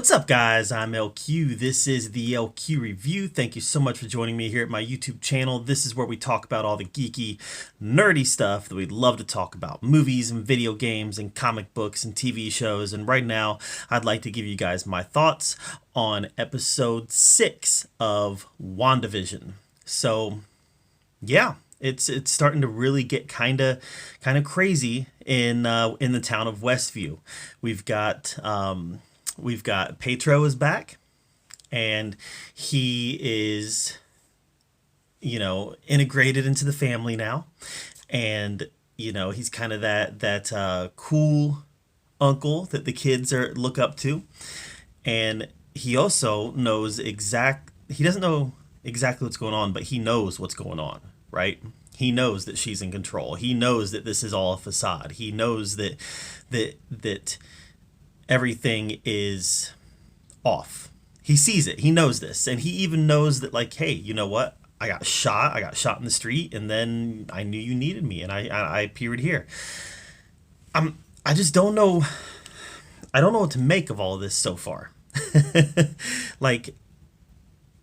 What's up, guys? I'm LQ. This is the LQ Review. Thank you so much for joining me here at my YouTube channel. This is where we talk about all the geeky, nerdy stuff that we'd love to talk about. Movies and video games and comic books and TV shows. And right now, I'd like to give you guys my thoughts on episode 6 of Wandavision. So, yeah. It's starting to really get kind of crazy in the town of Westview. We've got Petro is back, and he is, integrated into the family now, and he's kind of that cool uncle that the kids look up to, and he also knows he doesn't know exactly what's going on, but he knows what's going on. Right? He knows that she's in control. He knows that this is all a facade. He knows that everything is off. He sees it. He knows this. And he even knows that, like, hey, you know what? I got shot in the street, and then I knew you needed me, and I appeared here. I just don't know. I don't know what to make of all of this so far. Like,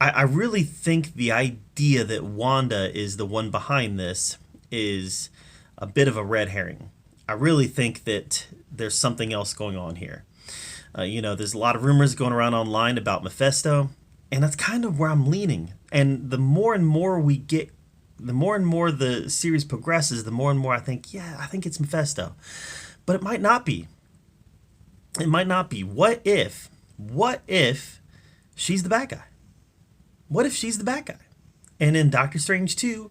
I really think the idea that Wanda is the one behind this is a bit of a red herring. I really think that there's something else going on here. There's a lot of rumors going around online about Mephisto, and that's kind of where I'm leaning. And the more and more the series progresses, the more and more I think it's Mephisto. But it might not be. It might not be. What if she's the bad guy? What if she's the bad guy? And in Doctor Strange 2,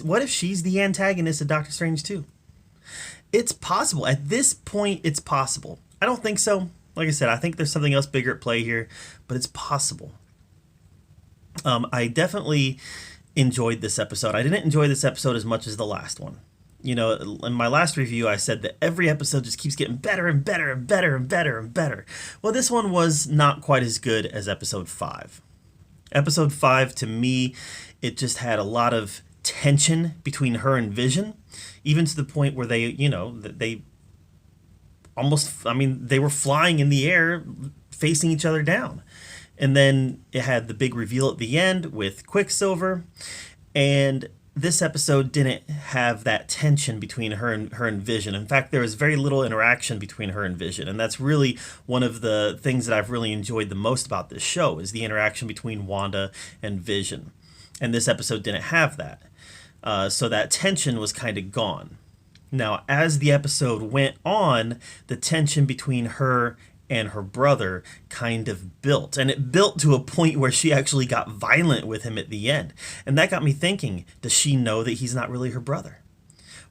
what if she's the antagonist of Doctor Strange 2? It's possible. At this point, it's possible. I don't think so. Like I said, I think there's something else bigger at play here, but it's possible. I definitely enjoyed this episode. I didn't enjoy this episode as much as the last one. In my last review, I said that every episode just keeps getting better and better and better and better and better. Well, this one was not quite as good as episode 5. Episode 5, to me, it just had a lot of tension between her and Vision, even to the point where they were flying in the air, facing each other down. And then it had the big reveal at the end with Quicksilver, and this episode didn't have that tension between her and Vision. In fact, there was very little interaction between her and Vision, and that's really one of the things that I've really enjoyed the most about this show is the interaction between Wanda and Vision. And this episode didn't have that. So that tension was kind of gone. Now, as the episode went on, the tension between her and her brother kind of built. And it built to a point where she actually got violent with him at the end. And that got me thinking, does she know that he's not really her brother?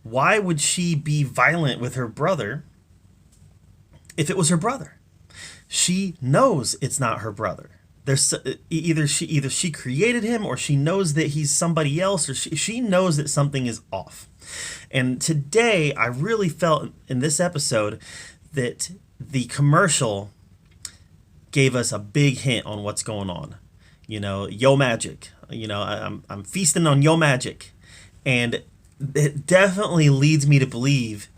Why would she be violent with her brother if it was her brother? She knows it's not her brother. There's either she created him, or she knows that he's somebody else, or she knows that something is off. And today, I really felt in this episode that the commercial gave us a big hint on what's going on. Yo magic. I'm feasting on yo magic, and it definitely leads me to believe.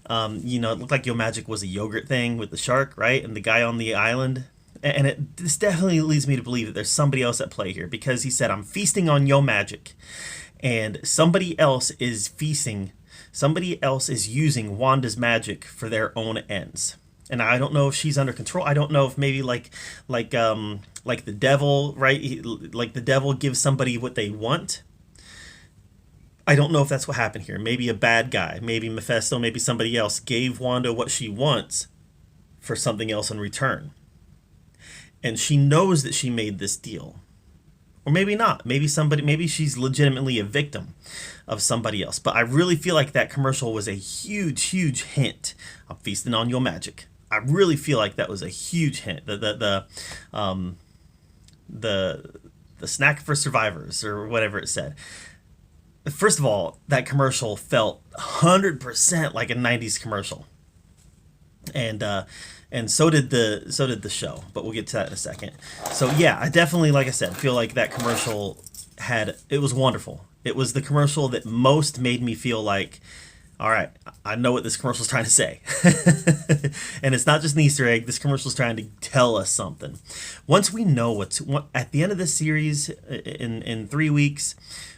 It looked like yo magic was a yogurt thing with the shark, right, and the guy on the island. And this definitely leads me to believe that there's somebody else at play here, because he said, I'm feasting on yo magic, and somebody else is feasting. Somebody else is using Wanda's magic for their own ends. And I don't know if she's under control. I don't know if maybe like the devil, right? Like the devil gives somebody what they want. I don't know if that's what happened here. Maybe a bad guy, maybe Mephisto, maybe somebody else gave Wanda what she wants for something else in return. And she knows that she made this deal. Or maybe not. Maybe she's legitimately a victim of somebody else. But I really feel like that commercial was a huge, huge hint. I'm feasting on your magic. I really feel like that was a huge hint. The snack for survivors, or whatever it said. First of all, that commercial felt 100% like a 90s commercial. And so did the show, but we'll get to that in a second. So yeah, I definitely, like I said, feel like that commercial it was wonderful. It was the commercial that most made me feel like All right, I know what this commercial is trying to say. And it's not just an Easter egg. This commercial is trying to tell us something. Once we know at the end of this series in 3 weeks,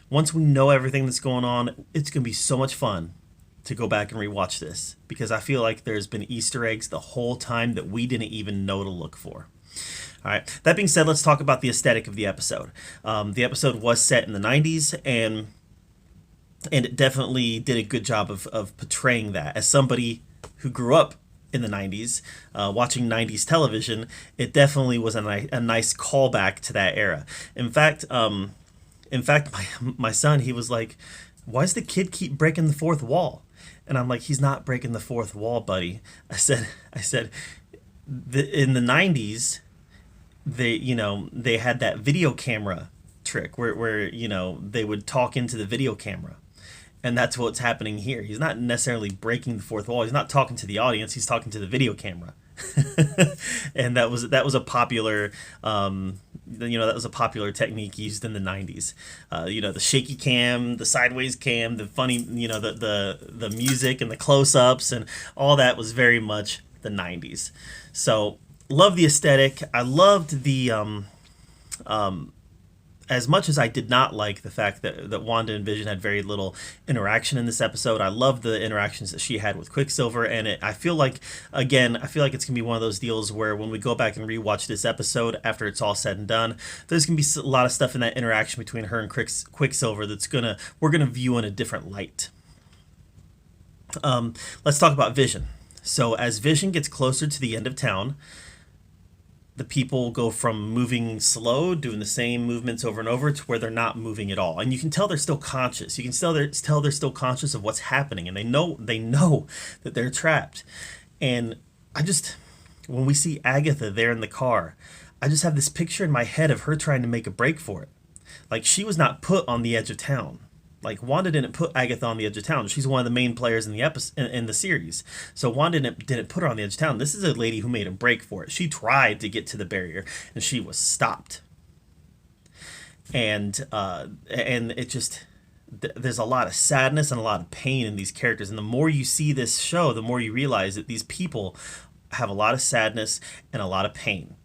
once we know everything that's going on, it's going to be so much fun to go back and rewatch this because I feel like there's been Easter eggs the whole time that we didn't even know to look for. All right, that being said, let's talk about the aesthetic of the episode. The episode was set in the 90s, and it definitely did a good job of portraying that. As somebody who grew up in the 90s, watching 90s television, it definitely was a nice callback to that era. In fact, my son, he was like, why does the kid keep breaking the fourth wall? And I'm like, he's not breaking the fourth wall, buddy. I said, in the 90s, they had that video camera trick where they would talk into the video camera. And that's what's happening here. He's not necessarily breaking the fourth wall. He's not talking to the audience. He's talking to the video camera. And that was a popular that was a popular technique used in the 90s. The shaky cam, the sideways cam, the funny, the music and the close-ups and all that was very much the 90s. So, love the aesthetic. I loved the as much as I did not like the fact that Wanda and Vision had very little interaction in this episode, I love the interactions that she had with Quicksilver, and I feel like it's going to be one of those deals where when we go back and rewatch this episode after it's all said and done, there's going to be a lot of stuff in that interaction between her and Quicksilver we're going to view in a different light. Let's talk about Vision. So as Vision gets closer to the end of town, the people go from moving slow, doing the same movements over and over, to where they're not moving at all. And you can tell they're still conscious. You can tell they're still conscious of what's happening, and they know that they're trapped. And when we see Agatha there in the car, I just have this picture in my head of her trying to make a break for it. Like, she was not put on the edge of town. Like, Wanda didn't put Agatha on the edge of town. She's one of the main players in the series. So Wanda didn't put her on the edge of town. This is a lady who made a break for it. She tried to get to the barrier, and she was stopped. And it just there's a lot of sadness and a lot of pain in these characters. And the more you see this show, the more you realize that these people have a lot of sadness and a lot of pain.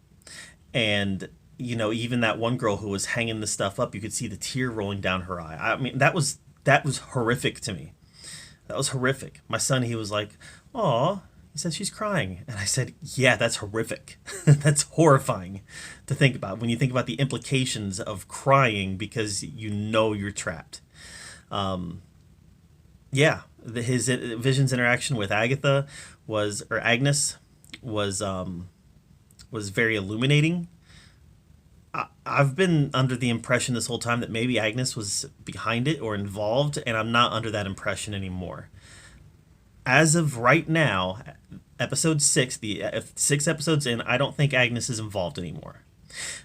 And even that one girl who was hanging the stuff up, you could see the tear rolling down her eye. I mean, that was horrific to me. That was horrific. My son, he was like, "Aw," he said, "she's crying." And I said, "Yeah, that's horrific." That's horrifying to think about when you think about the implications of crying because you're trapped. His Vision's interaction with Agnes was very illuminating. I've been under the impression this whole time that maybe Agnes was behind it or involved, and I'm not under that impression anymore. As of right now, episode 6, 6 episodes in, I don't think Agnes is involved anymore.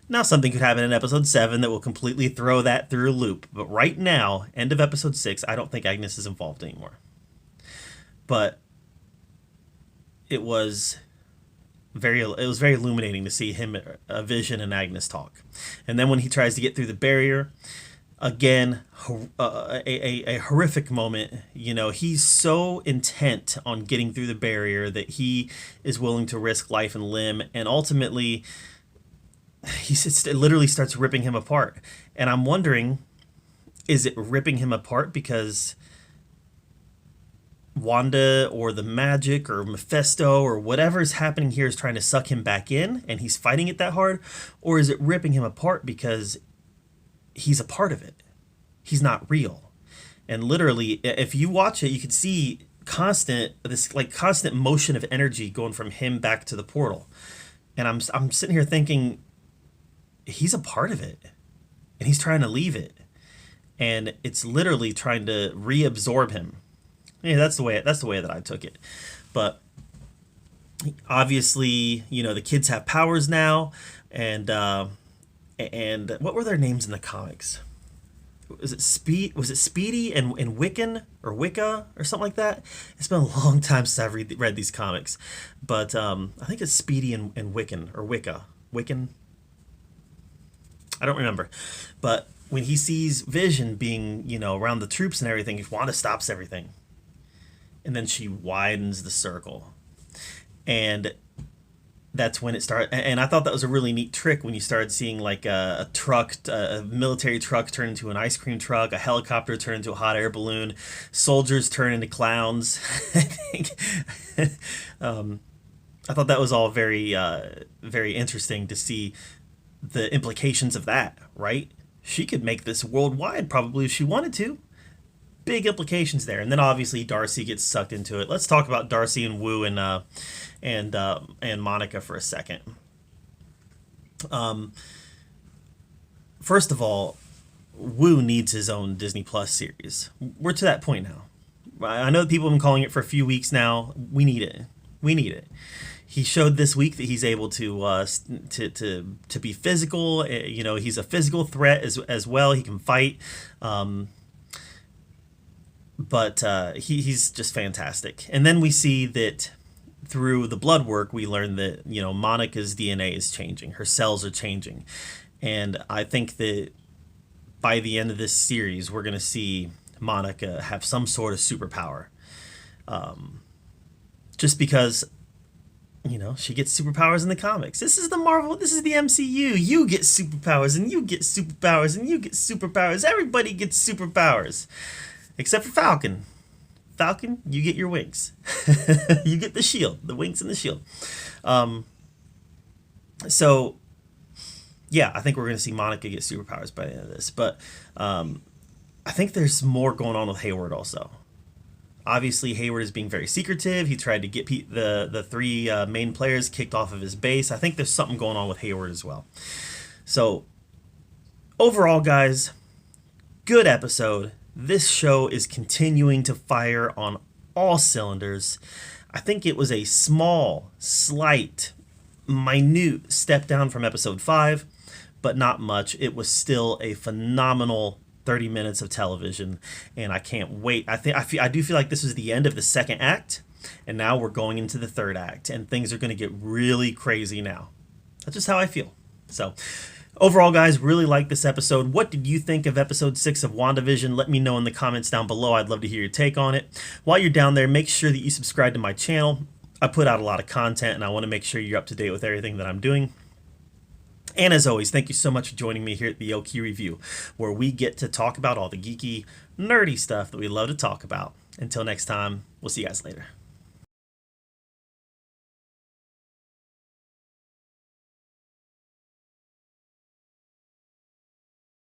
Now, something could happen in episode 7 that will completely throw that through a loop, but right now, end of episode 6, I don't think Agnes is involved anymore. But it was very illuminating to see him, Vision, and Agnes talk. And then when he tries to get through the barrier, again, a horrific moment. He's so intent on getting through the barrier that he is willing to risk life and limb, and ultimately, it literally starts ripping him apart. And I'm wondering, is it ripping him apart because Wanda or the magic or Mephisto or whatever is happening here is trying to suck him back in and he's fighting it that hard? Or is it ripping him apart because he's a part of it? He's not real. And literally, if you watch it, you can see constant motion of energy going from him back to the portal. And I'm sitting here thinking, he's a part of it and he's trying to leave it. And it's literally trying to reabsorb him. Yeah, that's the way that I took it. But obviously, the kids have powers now, and what were their names in the comics? Was it Speedy and Wiccan or Wicca or something like that? It's been a long time since I've read these comics, but I think it's Speedy and Wiccan or Wiccan. I don't remember, but when he sees Vision being around the troops and everything, Wanda stops everything. and then she widens the circle, and that's when it started. And I thought that was a really neat trick when you started seeing like a truck, a military truck turn into an ice cream truck, a helicopter turn into a hot air balloon, soldiers turn into clowns. I think I thought that was all very interesting to see the implications of that, right? She could make this worldwide probably if she wanted to. Big implications there. And then obviously Darcy gets sucked into it. Let's talk about Darcy and Wu and Monica for a second. First of all, Wu needs his own Disney Plus series. We're to that point now. I know that people have been calling it for a few weeks now. We need it. We need it. He showed this week that he's able to be physical. You know, he's a physical threat as well. He can fight. But he's just fantastic. And then we see that through the blood work, we learn that, you know, Monica's DNA is changing. Her cells are changing. And I think that by the end of this series, we're going to see Monica have some sort of superpower. Just because, you know, she gets superpowers in the comics. This is the Marvel, this is the MCU. You get superpowers, and you get superpowers, and you get superpowers. Everybody gets superpowers. Except for Falcon. Falcon, you get your wings. You get the shield, the wings and the shield. So, yeah, I think we're going to see Monica get superpowers by the end of this. But I think there's more going on with Hayward also. Obviously, Hayward is being very secretive. He tried to get the three main players kicked off of his base. I think there's something going on with Hayward as well. So, overall, guys, good episode. This show is continuing to fire on all cylinders. I think it was a small, slight, minute step down from episode 5, but not much. It was still a phenomenal 30 minutes of television, and I can't wait. I do feel like this is the end of the second act, and now we're going into the third act, and things are going to get really crazy now. That's just how I feel. So, overall, guys, really like this episode. What did you think of episode 6 of WandaVision? Let me know in the comments down below. I'd love to hear your take on it. While you're down there, make sure that you subscribe to my channel. I put out a lot of content, and I want to make sure you're up to date with everything that I'm doing. And as always, thank you so much for joining me here at the Geeky Review, where we get to talk about all the geeky, nerdy stuff that we love to talk about. Until next time, we'll see you guys later.